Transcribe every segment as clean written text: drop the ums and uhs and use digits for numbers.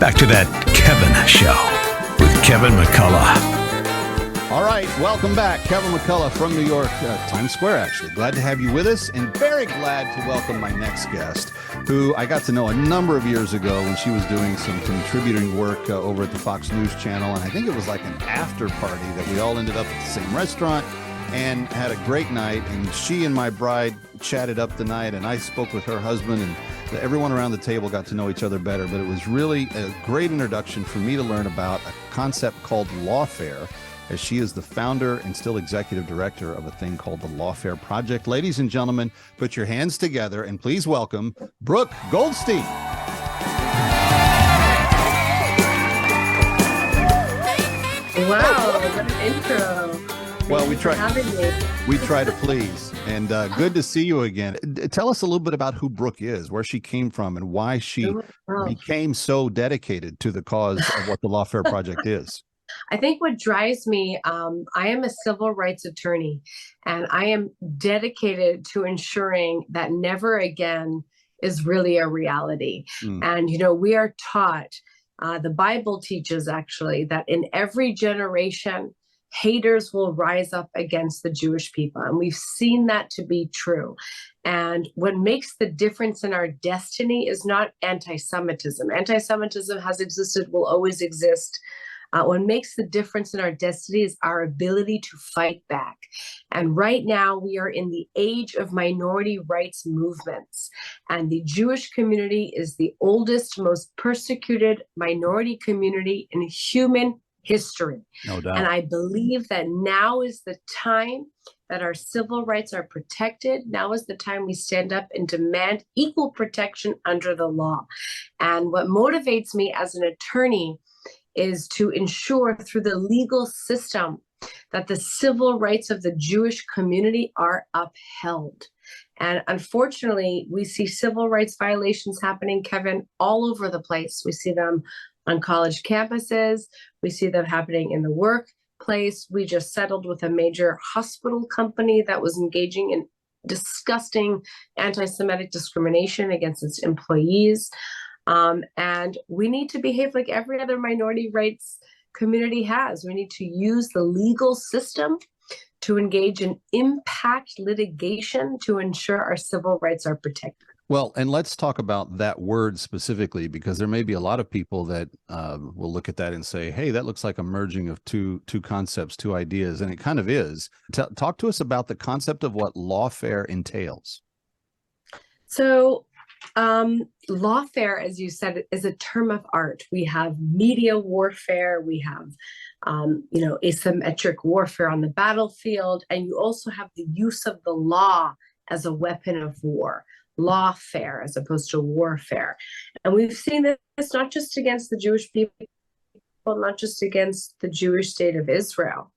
Back to that Kevin Show with Kevin McCullough. All right, welcome back. Kevin McCullough from New York, Times Square, actually. Glad to have you with us, and very glad to welcome my next guest, who I got to know a number of years ago when she was doing some contributing work over at the Fox News channel, and I think it was like an after party that we all ended up at the same restaurant and had a great night, and she and my bride chatted up the night, and I spoke with her husband, and everyone around the table got to know each other better, but it was really a great introduction for me to learn about a concept called lawfare, as she is the founder and still executive director of a thing called the Lawfare Project. Ladies and gentlemen, put your hands together and please welcome Brooke Goldstein. Wow, what an intro. Well, we try to please, and good to see you again. Tell us a little bit about who Brooke is, where she came from, and why she became so dedicated to the cause of what the Lawfare Project is. I think what drives me, I am a civil rights attorney, and I am dedicated to ensuring that never again is really a reality. And, we are taught, the Bible teaches actually, that in every generation, haters will rise up against the Jewish people. And we've seen that to be true. And what makes the difference in our destiny is not anti-Semitism. Anti-Semitism has existed, will always exist. What makes the difference in our destiny is our ability to fight back. And right now we are in the age of minority rights movements. And the Jewish community is the oldest, most persecuted minority community in human history. No doubt. And I believe that now is the time that our civil rights are protected. Now is the time we stand up and demand equal protection under the law. And what motivates me as an attorney is to ensure through the legal system that the civil rights of the Jewish community are upheld. And unfortunately, we see civil rights violations happening, Kevin, all over the place. We see them on college campuses. We see them happening in the workplace. We just settled with a major hospital company that was engaging in disgusting anti-Semitic discrimination against its employees. And we need to behave like every other minority rights community has. We need to use the legal system to engage in impact litigation to ensure our civil rights are protected. Well, and let's talk about that word specifically, because there may be a lot of people that will look at that and say, hey, that looks like a merging of two concepts, two ideas, and it kind of is. Talk to us about the concept of what lawfare entails. So lawfare, as you said, is a term of art. We have media warfare, we have asymmetric warfare on the battlefield, and you also have the use of the law as a weapon of war. Lawfare as opposed to warfare. And we've seen this not just against the Jewish people, not just against the Jewish state of Israel,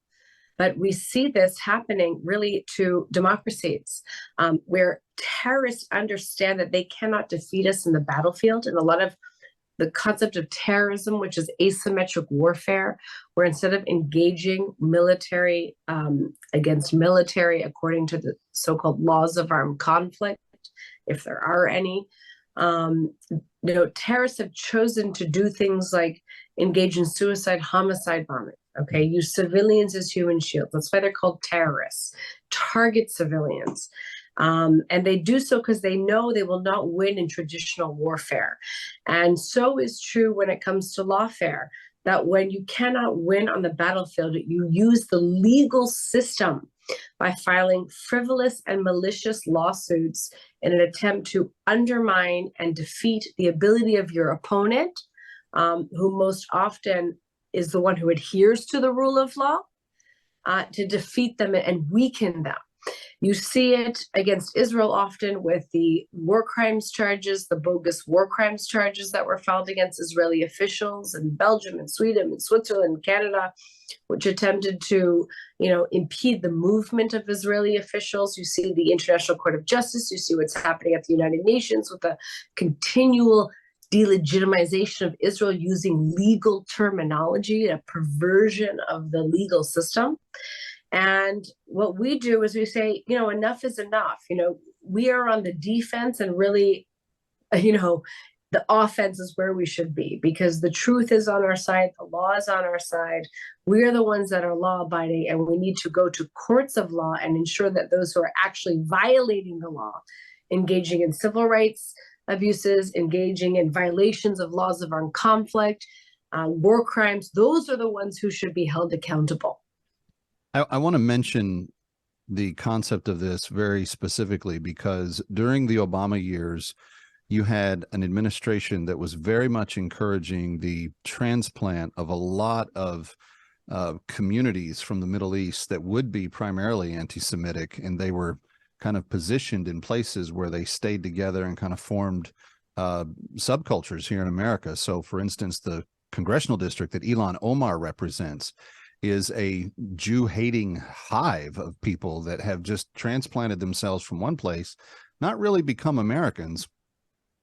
but we see this happening really to democracies where terrorists understand that they cannot defeat us in the battlefield. And a lot of the concept of terrorism, which is asymmetric warfare, where instead of engaging military against military according to the so-called laws of armed conflict, if there are any, terrorists have chosen to do things like engage in suicide, homicide bombing, use civilians as human shields. That's why they're called terrorists, target civilians. And they do so because they know they will not win in traditional warfare. And so is true when it comes to lawfare, that when you cannot win on the battlefield, you use the legal system by filing frivolous and malicious lawsuits in an attempt to undermine and defeat the ability of your opponent, who most often is the one who adheres to the rule of law, to defeat them and weaken them. You see it against Israel often with the war crimes charges, the bogus war crimes charges that were filed against Israeli officials in Belgium and Sweden and Switzerland and Canada, which attempted to, impede the movement of Israeli officials. You see the International Court of Justice. You see what's happening at the United Nations with the continual delegitimization of Israel using legal terminology, a perversion of the legal system. And what we do is we say, enough is enough. We are on the defense and really, the offense is where we should be, because the truth is on our side, the law is on our side. We're the ones that are law abiding, and we need to go to courts of law and ensure that those who are actually violating the law, engaging in civil rights abuses, engaging in violations of laws of armed conflict, war crimes, those are the ones who should be held accountable. I want to mention the concept of this very specifically because during the Obama years, you had an administration that was very much encouraging the transplant of a lot of communities from the Middle East that would be primarily anti-Semitic, and they were kind of positioned in places where they stayed together and kind of formed subcultures here in America. So, for instance, the congressional district that Ilhan Omar represents is a Jew-hating hive of people that have just transplanted themselves from one place, not really become Americans,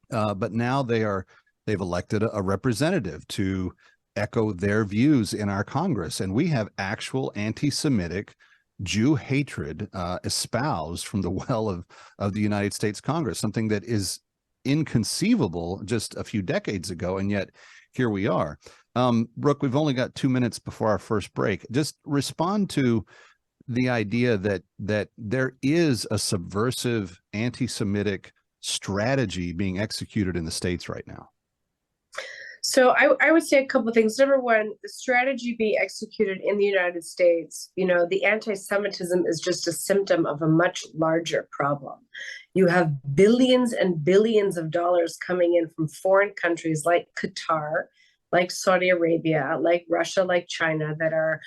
but now they've elected a representative to echo their views in our Congress. And we have actual anti-Semitic Jew hatred espoused from the well of the United States Congress, something that is inconceivable just a few decades ago. And yet here we are. Brooke, we've only got 2 minutes before our first break. Just respond to the idea that there is a subversive anti-Semitic strategy being executed in the States right now. So I would say a couple of things. Number one, the strategy being executed in the United States, the anti-Semitism is just a symptom of a much larger problem. You have billions and billions of dollars coming in from foreign countries like Qatar, like Saudi Arabia, like Russia, like China, that are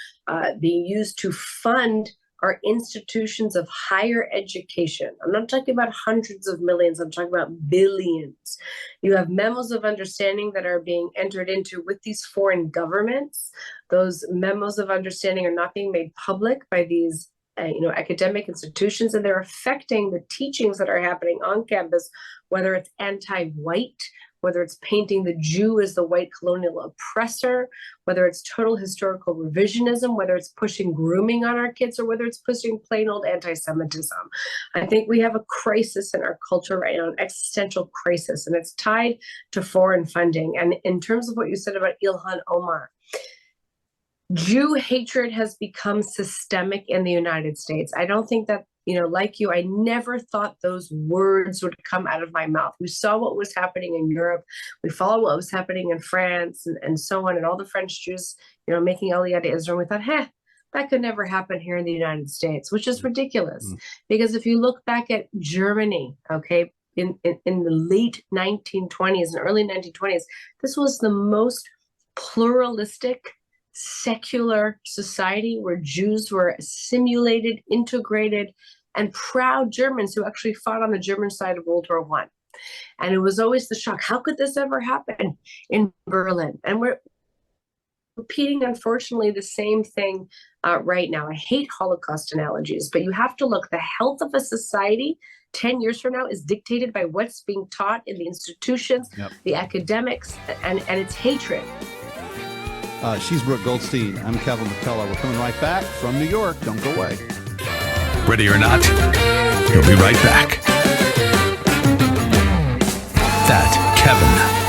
being used to fund our institutions of higher education. I'm not talking about hundreds of millions, I'm talking about billions. You have memos of understanding that are being entered into with these foreign governments. Those memos of understanding are not being made public by these academic institutions, and they're affecting the teachings that are happening on campus, whether it's anti-white, whether it's painting the Jew as the white colonial oppressor, whether it's total historical revisionism, whether it's pushing grooming on our kids, or whether it's pushing plain old anti-Semitism. I think we have a crisis in our culture right now, an existential crisis, and it's tied to foreign funding. And in terms of what you said about Ilhan Omar, Jew hatred has become systemic in the United States. I don't think that, like you, I never thought those words would come out of my mouth. We saw what was happening in Europe. We followed what was happening in France and so on, and all the French Jews, making Aliyah to Israel. We thought, that could never happen here in the United States, which is ridiculous. Because if you look back at Germany, okay, in the late 1920s and early 1920s, this was the most pluralistic, secular society where Jews were assimilated, integrated, and proud Germans who actually fought on the German side of World War I. And it was always the shock. How could this ever happen in Berlin? And we're repeating, unfortunately, the same thing right now. I hate Holocaust analogies, but you have to look. The health of a society 10 years from now is dictated by what's being taught in the institutions, the academics, and its hatred. She's Brooke Goldstein. I'm Kevin McCullough. We're coming right back from New York. Don't go away. Ready or not, we'll be right back. That Kevin